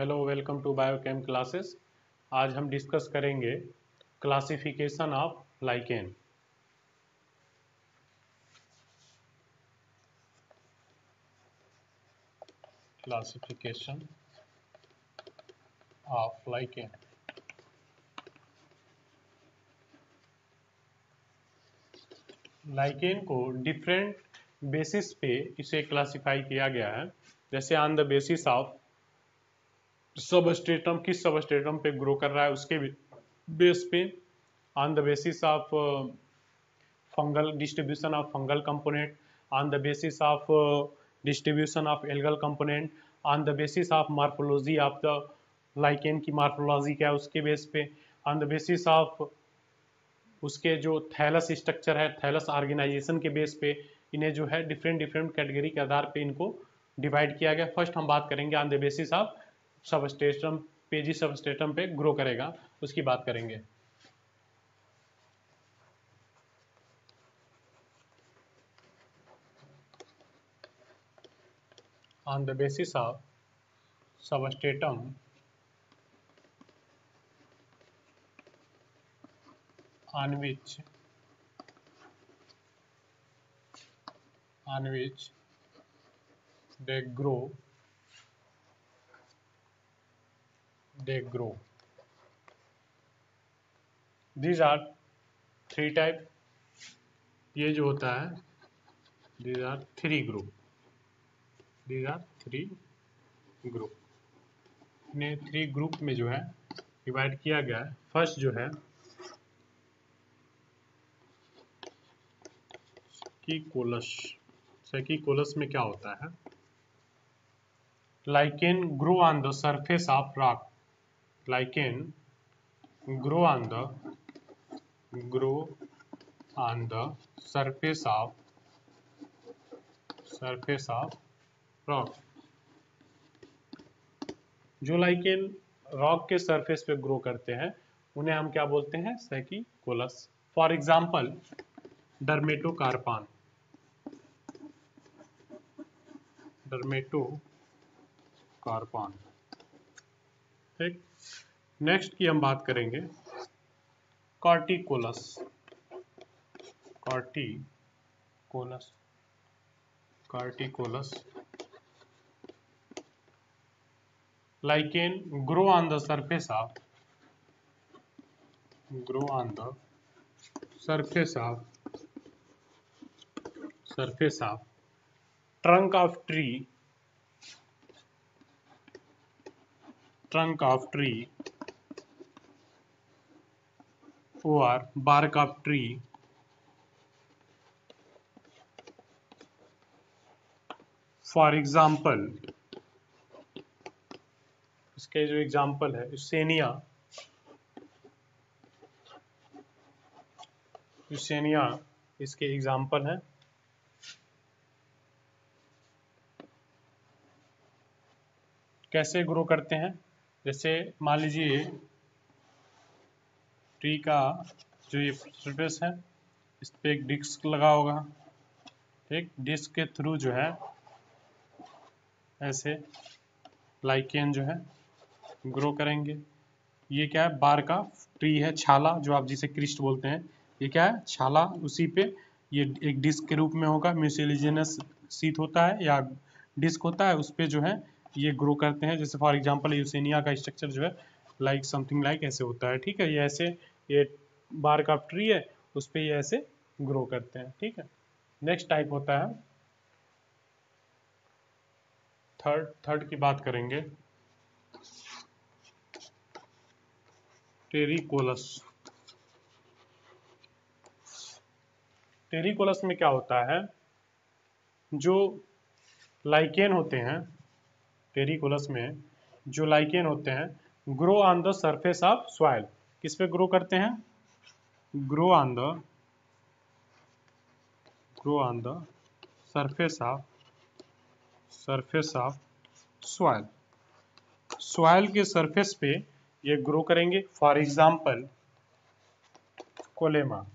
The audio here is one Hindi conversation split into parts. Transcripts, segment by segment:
Hello, welcome to biochem classes. आज हम डिस्कस करेंगे classification of lichen. Classification of lichen. Lichen को डिफरेंट बेसिस पे इसे क्लासिफाई किया गया है। जैसे on the basis of substratum, किस सबस्ट्रेटम पे ग्रो कर रहा है उसके बेस पे, on the basis of fungal distribution of fungal component, on the basis of distribution of algal component, on the basis of morphology of the lichen की morphology क्या है उसके बेस पे, on the basis of उसके जो थैलस स्ट्रक्चर है, थैलस ऑर्गेनाइजेशन के बेस पे इन्हें जो है डिफरेंट डिफरेंट कैटेगरी के आधार पे इनको डिवाइड किया गया। फर्स्ट हम बात करेंगे on the basis of substratum पे, जिस सबस्ट्रेटम पे ग्रो करेगा उसकी बात करेंगे। On the basis of substratum on which they grow, these are three type। ये जो होता है these are three group, इन्हें थ्री ग्रुप में जो है डिवाइड किया गया है। फर्स्ट जो है सेकिकोलस में क्या होता है? lichen grow on the surface of rock, lichen grow on the surface of rock। जो लाइकेन रॉक के सरफेस पे ग्रो करते हैं उन्हें हम क्या बोलते हैं? सेकिकोलस। फॉर एग्जांपल डर्मेटोकार्पान, ठीक। नेक्स्ट की हम बात करेंगे कॉर्टिकोलस। Lichen grow on the surface of trunk of tree or bark of tree, for example इसके जो एग्जाम्पल है यूसेनिया इसके एग्जाम्पल है। कैसे ग्रो करते हैं? जैसे मान लीजिए ट्री का जो ये सरफेस है इस पे एक डिस्क लगा होगा, ठीक। डिस्क के थ्रू जो है ऐसे लाइकेन जो है ग्रो करेंगे। ये क्या है? बार का ट्री है, छाला जो आप जिसे क्रिस्ट बोलते हैं, ये क्या है? छाला। उसी पे ये एक डिस्क के रूप में होगा, म्यूसिलिजिनस शीट होता है या डिस्क होता है, उस पे जो है ये ग्रो करते हैं। जैसे फॉर एग्जांपल यूसेनिया का स्ट्रक्चर जो है लाइक समथिंग लाइक ऐसे होता है, ठीक है। ये ऐसे ये बार का ट्री है, उस पे ये ऐसे ग्रो करते हैं, ठीक है। नेक्स्ट टाइप होता है थर्ड की बात करेंगे टेरिकोलस में क्या होता है? जो लाइकेन होते हैं टेरिकोलस में, जो लाइकेन होते हैं grow on the surface of soil. किस पे ग्रो करते हैं? Grow on the surface of soil. Soil के सरफेस पे ये ग्रो करेंगे। फॉर एग्जांपल कोलेमा,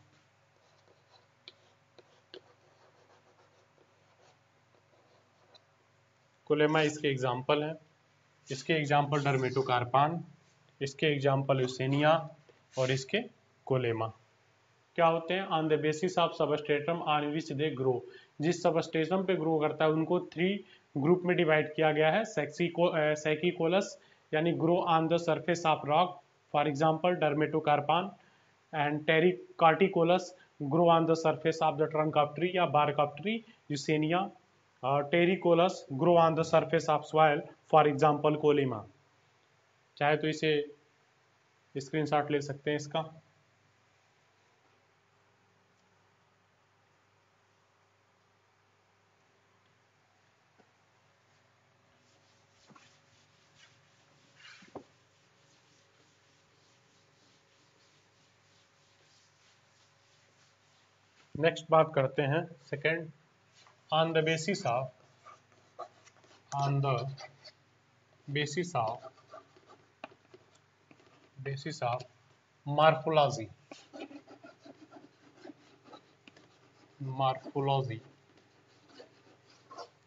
इसके एग्जाम्पल है। इसके एग्जाम्पल डर्मेटोकार्पान, इसके एग्जाम्पल यूसेनिया और इसके कोलेमा। क्या होते हैं? On the basis of substratum on which they grow, जिस सबस्ट्रेटम पे ग्रो करता है उनको 3 ग्रुप में डिवाइड किया गया है। सेकिकोलस यानी grow on the surface of rock, for example dermatocarpon, and corticolous grow on the surface of the trunk of tree या bark of tree, Usnea. Terricolous grow on the surface of soil, for example Collema. चाहे तो इसे स्क्रीनशॉट ले सकते हैं इसका। नेक्स्ट बात करते हैं second, on the basis of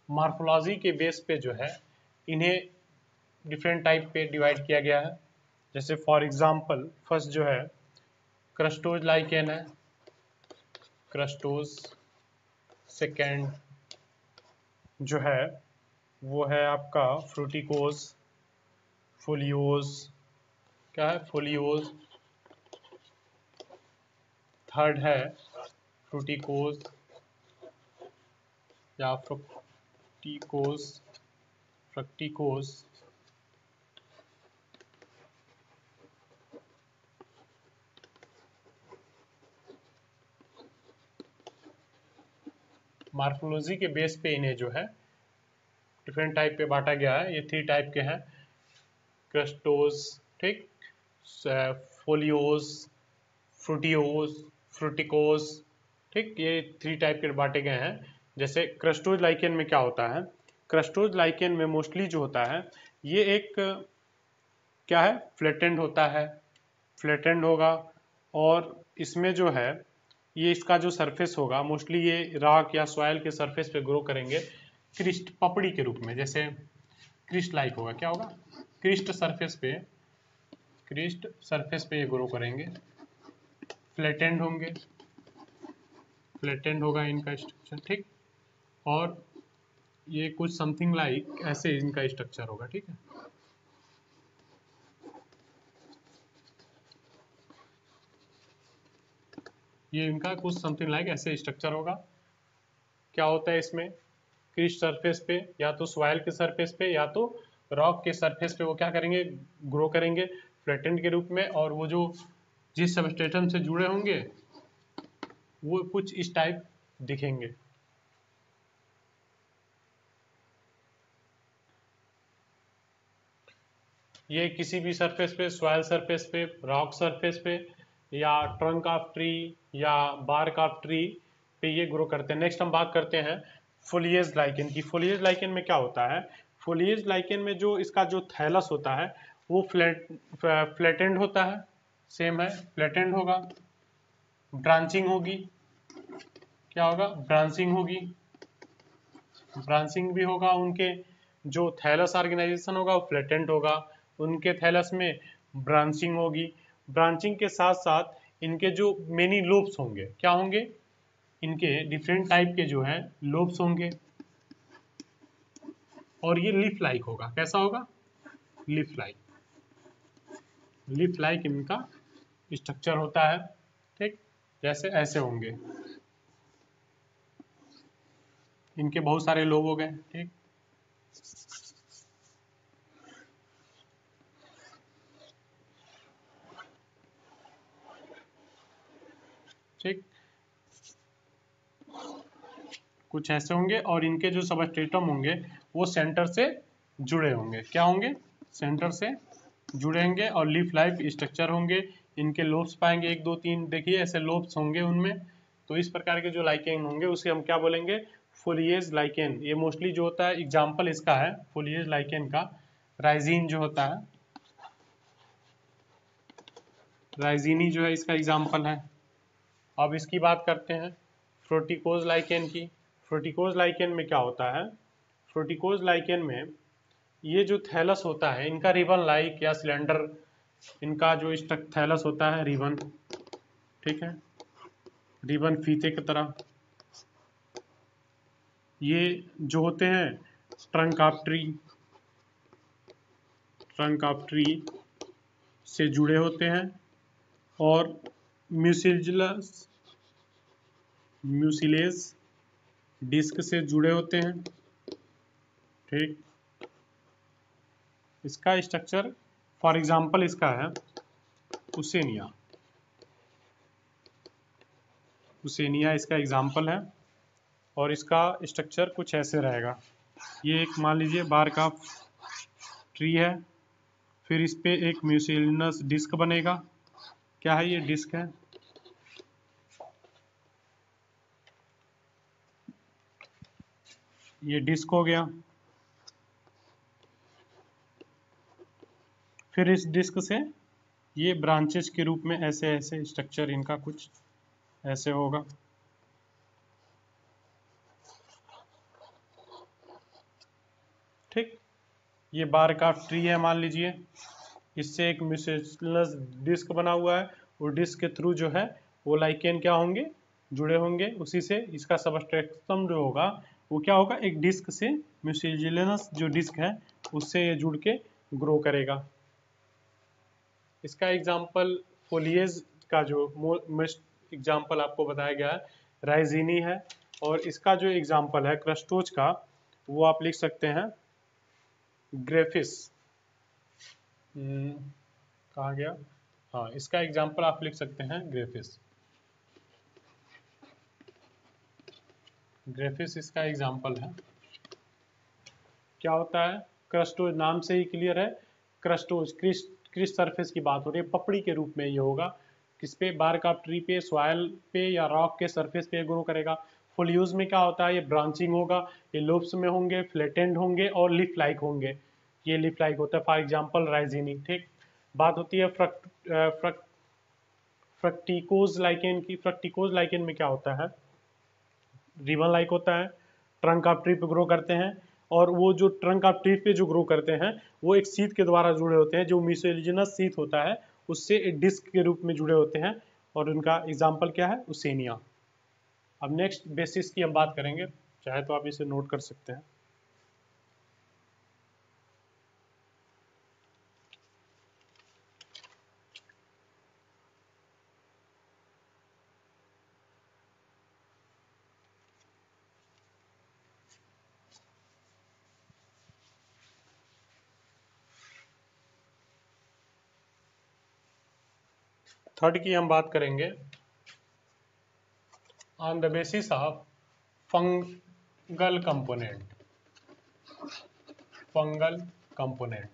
morphology के बेस पे जो है इन्हें डिफरेंट टाइप पे डिवाइड किया गया है। जैसे फॉर एग्जांपल फर्स्ट जो है क्रस्टोज लाइकेन है, क्रस्टोज। सेकेंड जो है वो है आपका फ्रूटिकोज, फोलियोज, क्या है? फोलियोज। थर्ड है फ्रूटिकोज या फ्रक्टिकोज। मॉर्फोलॉजी के बेस पे इन्हें जो है डिफरेंट टाइप पे बांटा गया है। ये 3 टाइप के हैं, क्रस्टोज, ठीक, फोलियोज, फ्रूटिकोज, ठीक। ये 3 टाइप के बांटे गए हैं। जैसे क्रस्टोज लाइकेन में क्या होता है? क्रस्टोज लाइकेन में मोस्टली जो होता है ये एक क्या है? फ्लैटेंड होता है, फ्लैटेंड होगा। और इसमें जो है ये इसका जो सरफेस होगा मोस्टली ये रॉक या सॉइल के सरफेस पे ग्रो करेंगे क्रिस्ट पपड़ी के रूप में। जैसे क्रिस्ट लाइक होगा, क्या होगा? क्रिस्ट सरफेस पे ये ग्रो करेंगे, फ्लैटेंड होंगे, फ्लैटेंड होगा इनका स्ट्रक्चर, ठीक। और ये कुछ समथिंग लाइक ऐसे इनका स्ट्रक्चर होगा, ठीक है। ये इनका कुछ समथिंग लाइक ऐसे स्ट्रक्चर होगा। क्या होता है इसमें? क्रिस्ट सरफेस पे या तो सॉइल के सरफेस पे या तो रॉक के सरफेस पे वो क्या करेंगे? ग्रो करेंगे फ्लैटेंड के रूप में। और वो जो जिस सबस्ट्रेटम से जुड़े होंगे वो कुछ इस टाइप दिखेंगे। ये किसी भी सरफेस पे, सॉइल सरफेस पे, रॉक सरफेस पे या ट्रंक ऑफ ट्री या बार्क ऑफ ट्री पे ये ग्रो करते हैं। नेक्स्ट हम बात करते हैं फोलिएज लाइकेन की। फोलिएज लाइकेन में क्या होता है? फोलिएज लाइकेन में जो इसका जो थैलस होता है वो फ्लैटेंड होता है, सेम है, फ्लैटेंड होगा। ब्रांचिंग होगी, क्या होगा? ब्रांचिंग होगी, ब्रांचिंग भी होगा। उनके जो थैलस ऑर्गेनाइजेशन होगा वो फ्लैटेंड होगा, उनके थैलस में ब्रांचिंग होगी। ब्रांचिंग के साथ साथ इनके जो मेनी लोब्स होंगे, क्या होंगे? इनके डिफरेंट टाइप के जो है लोब्स होंगे। और ये लीफ लाइक होगा, कैसा होगा? लीफ लाइक, लीफ लाइक इनका स्ट्रक्चर होता है, ठीक। जैसे ऐसे होंगे, इनके बहुत सारे लोब हो गए, ठीक। ठीक, कुछ ऐसे होंगे। और इनके जो सबस्ट्रेटम होंगे वो सेंटर से जुड़े होंगे, क्या होंगे? सेंटर से जुड़े होंगे। और लीफ लाइफ स्ट्रक्चर होंगे। इनके लोब्स पाएंगे 1 2 3, देखिए ऐसे लोब्स होंगे उनमें। तो इस प्रकार के जो लाइकेन होंगे उसे हम क्या बोलेंगे? Foliage lichen. ये मोस्टली जो होता है एग्जाम्पल इसका है फोलिएज लाइकेन का राइजीन जो होता है, राइजीनी जो है इसका एग्जाम्पल है। अब इसकी बात करते हैं फ्रूटिकोज लाइकेन की। फ्रूटिकोज लाइकेन में क्या होता है? फ्रूटिकोज लाइकेन में ये जो थैलस होता है इनका रिबन लाइक या सिलेंडर, इनका जो थैलस होता है रिबन, ठीक है, रिबन फीते की तरह, ये जो होते हैं trunk of tree, trunk of tree से जुड़े होते हैं और म्यूसिलेज डिस्क से जुड़े होते हैं, ठीक। इसका स्ट्रक्चर फॉर एग्जांपल इसका है उसेनिया, उसेनिया इसका एग्जांपल है और इसका स्ट्रक्चर कुछ ऐसे रहेगा। ये एक मान लीजिए बार्क ऑफ ट्री है, फिर इस पे एक म्यूसिलिनस डिस्क बनेगा। क्या है ये? डिस्क है। ये डिस्क हो गया। फिर इस डिस्क से ये ब्रांचेस के रूप में ऐसे ऐसे स्ट्रक्चर इनका कुछ ऐसे होगा। ठीक, ये बार्क ऑफ ट्री है मान लीजिए, इससे एक म्यूसिलिनस डिस्क बना हुआ है, और डिस्क के थ्रू जो है वो लाइकेन क्या होंगे? जुड़े होंगे। उसी से इसका सबस्ट्रेटम जो होगा वो क्या होगा? एक डिस्क से म्यूसिलिनस जो डिस्क है उससे ये जुड़ के ग्रो करेगा। इसका एग्जाम्पल फोलिएज का जो मोस्ट एग्जाम्पल आपको बताया गया है राइजीनी है, और इसका जो एग्जाम्पल है क्रस्टोज का वो आप लिख सकते हैं ग्रेफिस। कहाँ गया? हाँ, इसका एग्जाम्पल आप लिख सकते हैं ग्रेफिस। ग्रेफिस इसका एग्जाम्पल है। क्या होता है? क्रस्टोज, नाम से ही क्लियर है, क्रस्टोज क्रिस्ट सरफेस की बात हो रही है, पपड़ी के रूप में ये होगा। किस पे? बार्क ऑफ ट्री पे, सॉयल पे या रॉक के सरफेस पे ग्रो करेगा। फोलियोज में क्या होता है? ये ब्रांचिंग होगा, ये लोब्स में होंगे, फ्लैटेंड होंगे और लीफ लाइक होंगे। ये लीफ लाइक होता है, फॉर एग्जाम्पल राइजीनी। ठीक, बात होती है फ्रक्टिकोज लाइकेन की। फ्रक्टिकोज लाइकेन में क्या होता है? रिबन लाइक होता है, ट्रंक ऑफ ट्री पे ग्रो करते हैं, और वो जो ट्रंक ऑफ ट्री पे जो ग्रो करते हैं वो एक शीट के द्वारा जुड़े होते हैं, जो म्यूसिलिनस शीट होता है उससे एक डिस्क के रूप में जुड़े होते हैं, और उनका एग्जाम्पल क्या है? उसेनिया। अब नेक्स्ट बेसिस की हम बात करेंगे, चाहे तो आप इसे नोट कर सकते हैं। थर्ड की हम बात करेंगे on the basis of fungal component. Fungal component,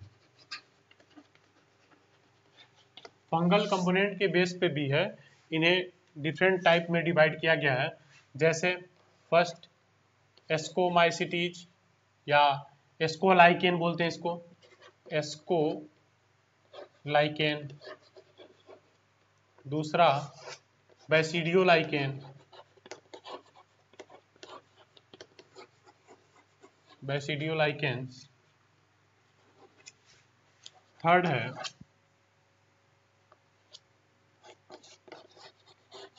fungal component के बेस पे भी है, इन्हें डिफरेंट टाइप में डिवाइड किया गया है। जैसे फर्स्ट एस्कोमाइसिटीज या एस्कोलाइकेन बोलते हैं इसको, एस्कोलाइकेन। दूसरा बैसिडियोलाइकेन, बैसिडियोलाइकेन्स। थर्ड है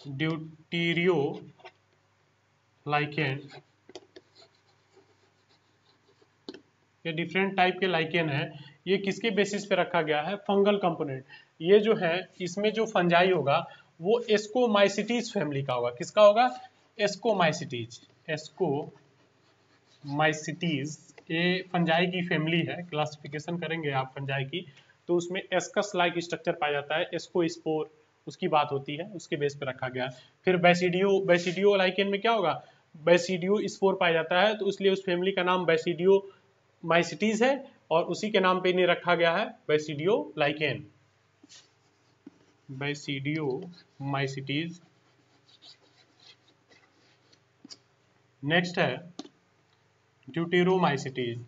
ड्यूटेरियोलाइकेन। ये डिफरेंट टाइप के लाइकेन है। ये किसके बेसिस पे रखा गया है? Fungal component. ये जो है इसमें जो फंजाई होगा वो एस्कोमाइसिटीज फैमिली का होगा। किसका होगा? एस्कोमाइसिटीज। एस्कोमाइसिटीज ये फंजाई की फैमिली है। क्लासिफिकेशन करेंगे आप फंजाई की तो उसमें एस्कस लाइक स्ट्रक्चर पाया जाता है, एस्कोस्पोर उसकी बात होती है, उसके बेस पे रखा गया है। फिर बैसिडियो लाइकेन में क्या होगा? बैसिडियो स्पोर पाया जाता है, तो इसलिए उस फैमिली का नाम बैसिडियो माइसिटीज है, और उसी के नाम पे इन्हें रखा गया है बैसिडियो लाइकेन। बैसिडियो माइसिटीज। नेक्स्ट है ड्यूटेरोमाइसिटीज।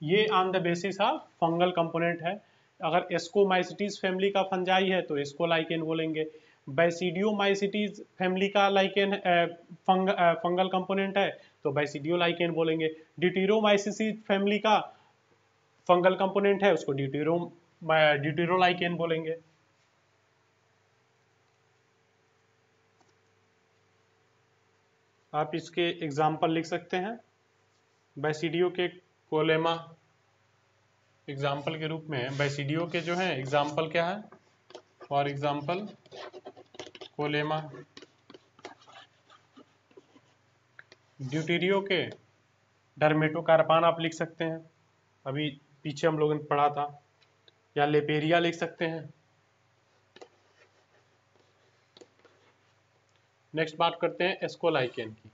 ये on the basis of fungal component है। अगर एस्कोमाइसिटीज फैमिली का फंजाई है तो एस्कोलाइकेन बोलेंगे, बैसिडियोमाइसिटीज फैमिली का लाइकेन फंगल कंपोनेंट है तो बैसिडियो लाइकेन बोलेंगे। ड्यूटेरोमाइसिस फैमिली का फंगल कंपोनेंट है उसको ड्यूटेरोलाइकेन बोलेंगे। आप इसके एग्जाम्पल लिख सकते हैं। बैसिडियो के कोलेमा एग्जाम्पल के रूप में बैसिडियो के जो है एग्जाम्पल क्या है? For example कोलेमा। ड्यूटेरियो के डर्मेटोकार्पान आप लिख सकते हैं, अभी पीछे हम लोगों ने पढ़ा था, या लेपेरिया लिख सकते हैं। नेक्स्ट बात करते हैं एस्कोलाइकेन की।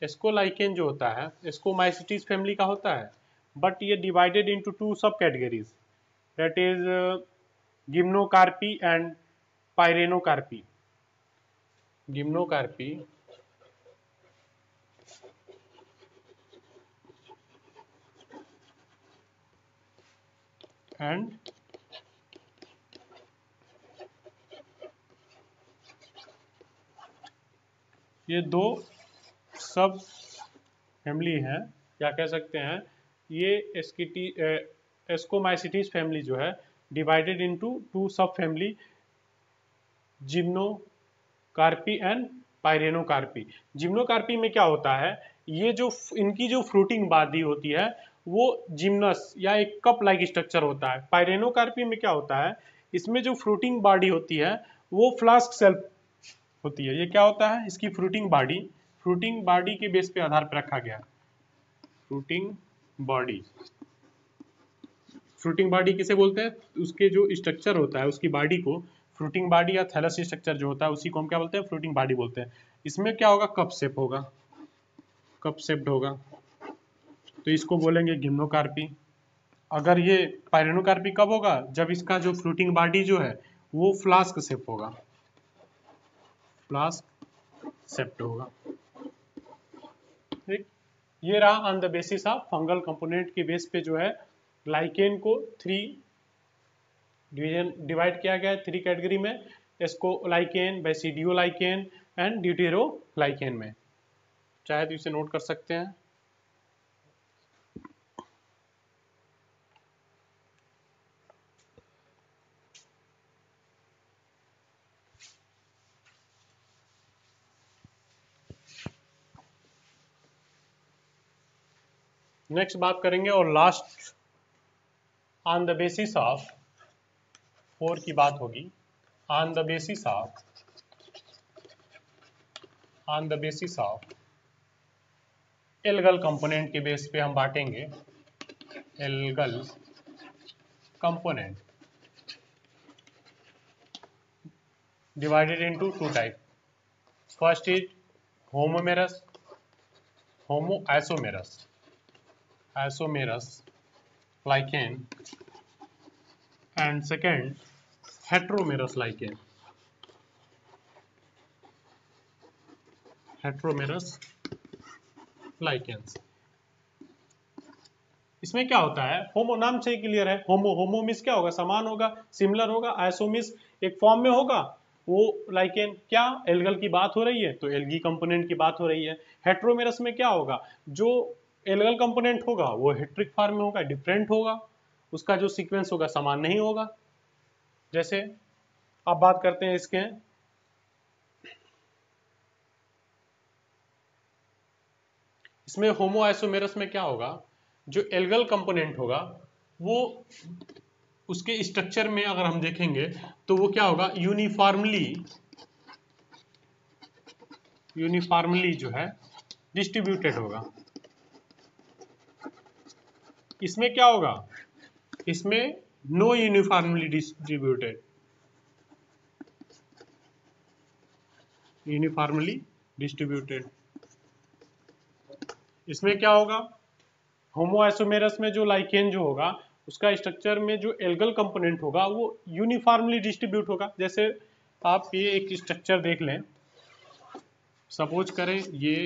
एस्कोलाइकेन जो होता है एस्कोमाइसिटीज फैमिली का होता है, बट ये divided into two sub categories, that is gymnocarpi and pyrenocarpi. Gymnocarpi and ये दो सब फैमिली हैं, क्या कह सकते हैं, ये एस्कोमाइसिटीज फैमिली जो है डिवाइडेड इनटू टू सब फैमिली, जिम्नोकार्पी एंड पाइरेनोकार्पी। जिम्नोकार्पी में क्या होता है, ये जो इनकी जो फ्रूटिंग बाडी होती है वो जिम्नस या एक कप लाइक स्ट्रक्चर होता है। पाइरेनोकार्पी में क्या होता है, इसमें जो फ्रूटिंग बॉडी होती है वो फ्लास्क सेल्फ होती है। ये क्या होता है, इसकी फ्रूटिंग बॉडी के बेस पे आधार पर रखा गया। फ्रूटिंग बॉडी, फ्रूटिंग बॉडी किसे बोलते हैं, उसके जो स्ट्रक्चर होता है उसकी बॉडी को फ्रूटिंग बॉडी या थैलस स्ट्रक्चर जो होता है उसी को हम क्या बोलते हैं, फ्रूटिंग बॉडी बोलते हैं। इसमें क्या होगा, कप शेप होगा, कप शेप्ड होगा, तो इसको बोलेंगे गिम्नोकार्पी। अगर ये पाइरेनोकार्पी कब होगा, जब इसका जो फ्रूटिंग बॉडी जो है वो फ्लास्क शेप होगा, फ्लास्क शेप्ड होगा। ठीक, ये रहा on the basis of fungal component के बेस पे जो है लाइकेन को थ्री डिवाइड किया गया है, थ्री कैटेगरी में, एस्कोलाइकेन, बैसिडियोलाइकेन एंड ड्यूटेरोलाइकेन में। चाहे तो इसे नोट कर सकते हैं। नेक्स्ट बात करेंगे और last on the basis of 4 की बात होगी। On the basis of algal component के बेस पे हम बांटेंगे। Algal component divided into two type. First is homoiomerous, isomerous lichen, and second heteromerous lichen, lichens। इसमें क्या होता है, होमो नाम से ही क्लियर है, होमो मीन्स क्या होगा, समान होगा, सिमिलर होगा। आइसो मीन्स एक फॉर्म में होगा। वो लाइकेन क्या एल्गल की बात हो रही है तो एल्गी कंपोनेंट की बात हो रही है। हेट्रोमेरस में क्या होगा, जो एल्गल कंपोनेंट होगा वो हेट्रिक फॉर्म में होगा, डिफरेंट होगा, उसका जो सीक्वेंस होगा समान नहीं होगा। जैसे आप बात करते हैं इसके, इसमें होमो आइसोमेरस में क्या होगा, जो एल्गल कंपोनेंट होगा वो उसके स्ट्रक्चर में अगर हम देखेंगे तो वो क्या होगा, यूनिफॉर्मली जो है डिस्ट्रीब्यूटेड होगा। इसमें क्या होगा, इसमें नो यूनिफॉर्मली डिस्ट्रीब्यूटेड, इसमें क्या होगा, होमो आइसोमेरस में जो लाइकेन जो होगा उसका स्ट्रक्चर में जो एल्गल कंपोनेंट होगा वो यूनिफॉर्मली डिस्ट्रीब्यूट होगा। जैसे आप ये एक स्ट्रक्चर देख लें, सपोज करें ये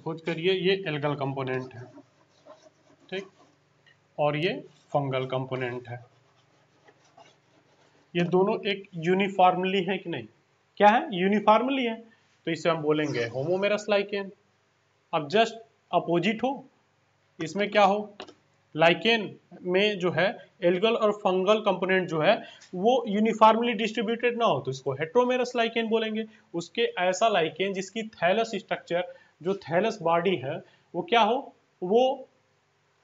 सपोज करिए ये एल्गल कंपोनेंट है, ठीक, और ये फंगल कंपोनेंट है। ये दोनों एक यूनिफॉर्मली है कि नहीं? क्या है? यूनिफॉर्मली है, तो इसे हम बोलेंगे होमोमेरस लाइकेन। अब जस्ट अपोजिट हो, इसमें क्या हो, लाइकेन में जो है एल्गल और फंगल कंपोनेंट जो है वो यूनिफॉर्मली डिस्ट्रीब्यूटेड ना हो, तो इसको हेट्रोमेरस लाइकेन बोलेंगे। उसके ऐसा लाइकेन जिसकी थैलस स्ट्रक्चर, जो थैलस बॉडी है, वो क्या हो, वो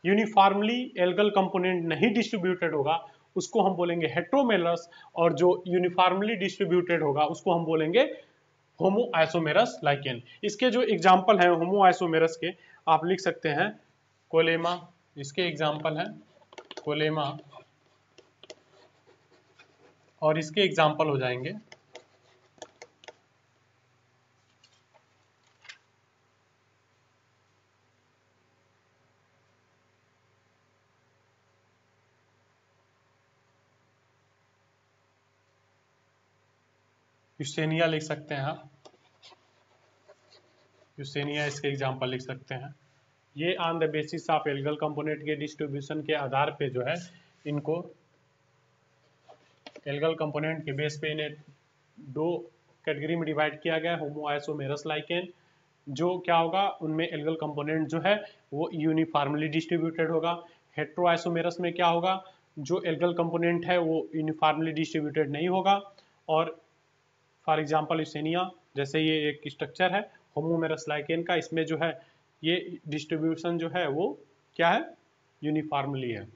यूनिफॉर्मली एल्गल कंपोनेंट नहीं डिस्ट्रीब्यूटेड होगा, उसको हम बोलेंगे हेट्रोमेरस। और जो यूनिफॉर्मली डिस्ट्रीब्यूटेड होगा उसको हम बोलेंगे होमो आइसोमेरस लाइकेन। इसके जो एग्जाम्पल हैं होमो आइसोमेरस के, आप लिख सकते हैं कोलेमा, इसके एग्जाम्पल हैं कोलेमा, और इसके एग्जाम्पल हो जाएंगे यूसेनिया, लिख सकते हैं आप यूसेनिया, इसके एग्जाम्पल लिख सकते हैं। ये on the basis of algal component के डिस्ट्रीब्यूशन के आधार पे जो है इनको एल्गल कंपोनेंट के बेस पे इन्हें दो कैटेगरी में डिवाइड किया गया, होमो आइसोमेरस लाइकेन, जो क्या होगा उनमें एल्गल कंपोनेंट जो है वो यूनिफॉर्मली डिस्ट्रीब्यूटेड होगा। हेट्रो आइसोमेरस में क्या होगा, जो एल्गल कंपोनेंट है वो यूनिफॉर्मली डिस्ट्रीब्यूटेड नहीं होगा। और फॉर एग्जांपल यूसेनिया, जैसे ये एक स्ट्रक्चर है होमोमेरस लाइकेन का, इसमें जो है ये डिस्ट्रीब्यूशन जो है वो क्या है, यूनिफॉर्मली है।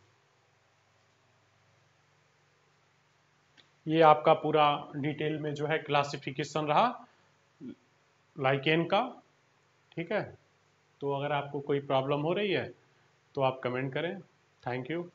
ये आपका पूरा डिटेल में जो है क्लासिफिकेशन रहा लाइकेन का, ठीक है। तो अगर आपको कोई प्रॉब्लम हो रही है तो आप कमेंट करें। Thank you.